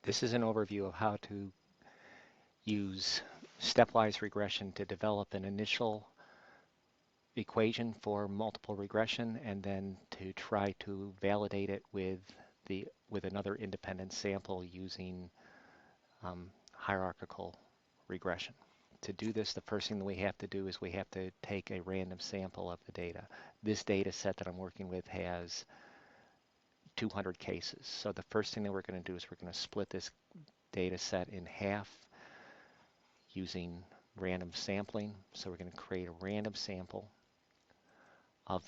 This is an overview of how to use stepwise regression to develop an initial equation for multiple regression and then to try to validate it with another independent sample using hierarchical regression. To do this, the first thing that we have to do is we have to take a random sample of the data. This data set that I'm working with has 200 cases. So the first thing that we're going to do is we're going to split this data set in half using random sampling. So we're going to create a random sample of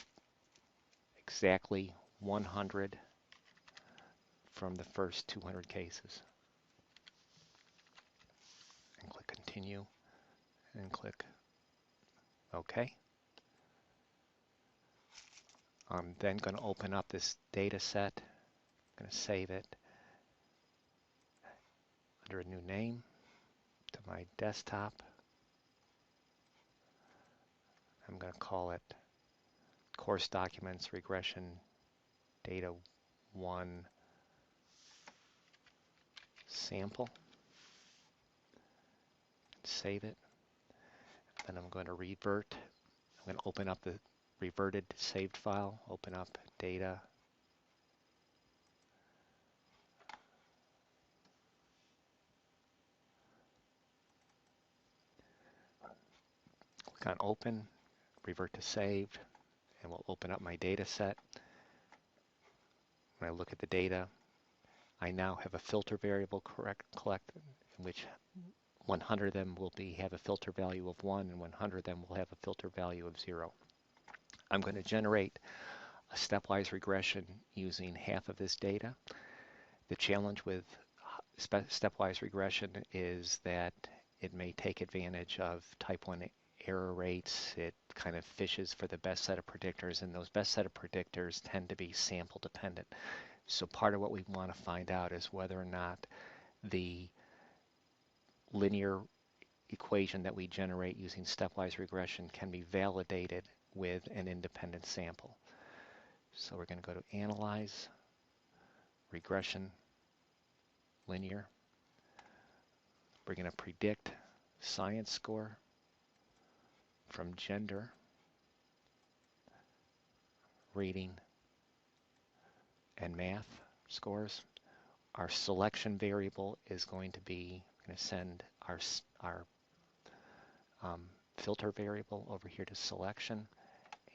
exactly 100 from the first 200 cases. And click Continue and click OK. I'm then going to open up this data set. I'm going to save it under a new name to my desktop. I'm going to call it Course Documents Regression Data 1 Sample. Save it. Then I'm going to revert. I'm going to open up the reverted saved file, open up data. Click on Open, revert to saved, and we'll open up my data set. When I look at the data, I now have a filter variable collected in which 100 of them will have a filter value of 1 and 100 of them will have a filter value of 0. I'm going to generate a stepwise regression using half of this data. The challenge with stepwise regression is that it may take advantage of type 1 error rates. It kind of fishes for the best set of predictors, and those best set of predictors tend to be sample dependent. So part of what we want to find out is whether or not the linear equation that we generate using stepwise regression can be validated with an independent sample. So we're going to go to Analyze, Regression, Linear. We're going to predict science score from gender, reading, and math scores. Our selection variable is going to be, I'm going to send our filter variable over here to selection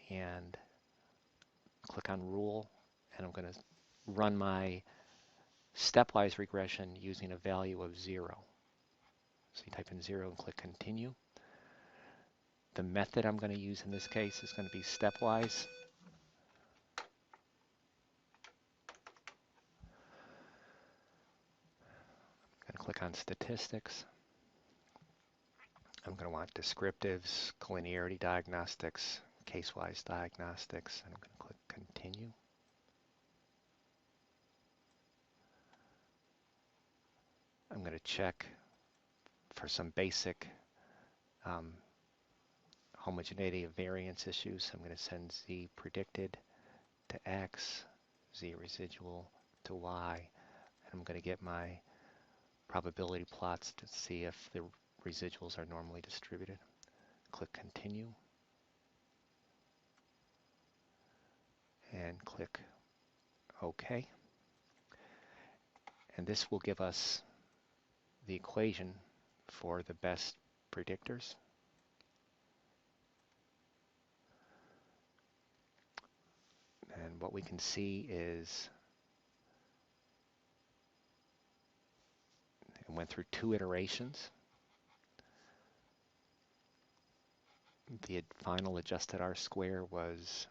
and click on rule, and I'm going to run my stepwise regression using a value of 0. So you type in 0 and click Continue. The method I'm going to use in this case is going to be stepwise. I'm going to click on Statistics. I'm going to want descriptives, collinearity diagnostics, case-wise diagnostics, and I'm going to click Continue. I'm going to check for some basic homogeneity of variance issues. I'm going to send Z predicted to X, Z residual to Y, and I'm going to get my probability plots to see if the residuals are normally distributed. Click Continue and click OK. And this will give us the equation for the best predictors. And what we can see is it went through 2 iterations. The final adjusted R-square was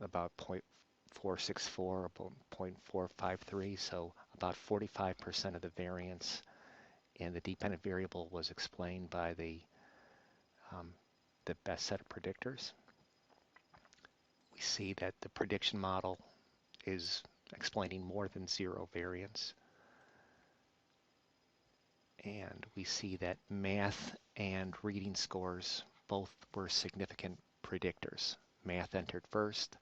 about 0.464, about 0.453, so about 45% of the variance in the dependent variable was explained by the best set of predictors. We see that the prediction model is explaining more than 0 variance. And we see that math and reading scores both were significant predictors. Math entered first,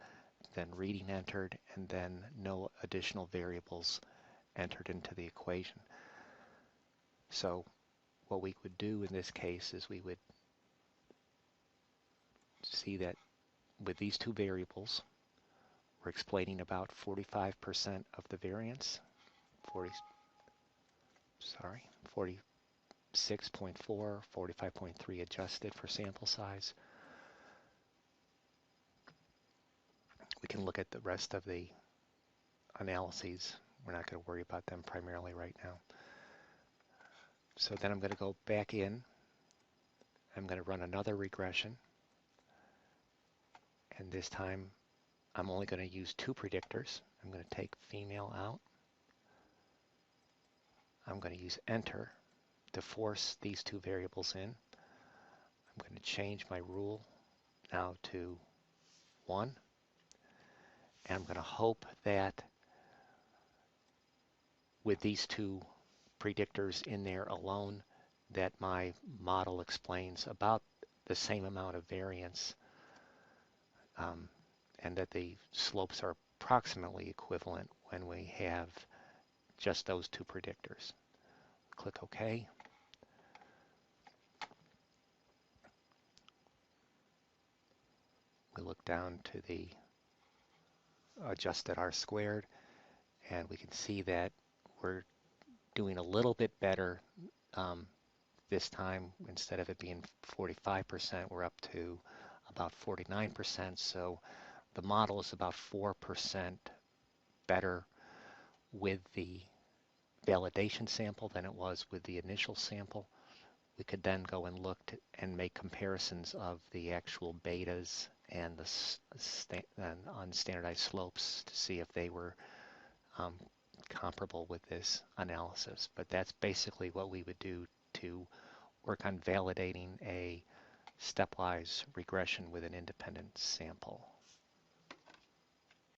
then reading entered, and then no additional variables entered into the equation. So what we would do in this case is we would see that with these two variables, we're explaining about 45% of the variance, 46.4, 45.3 adjusted for sample size. We can look at the rest of the analyses. We're not going to worry about them primarily right now. So then I'm going to go back in. I'm going to run another regression. And this time, I'm only going to use two predictors. I'm going to take female out. I'm going to use enter to force these two variables in. I'm going to change my rule now to 1. And I'm going to hope that with these two predictors in there alone, that my model explains about the same amount of variance, and that the slopes are approximately equivalent when we have just those two predictors. Click OK. We look down to the adjusted R squared, and we can see that we're doing a little bit better this time. Instead of it being 45%, we're up to about 49%. So the model is about 4% better with the validation sample than it was with the initial sample. We could then go and look and make comparisons of the actual betas and the unstandardized slopes to see if they were comparable with this analysis. But that's basically what we would do to work on validating a stepwise regression with an independent sample.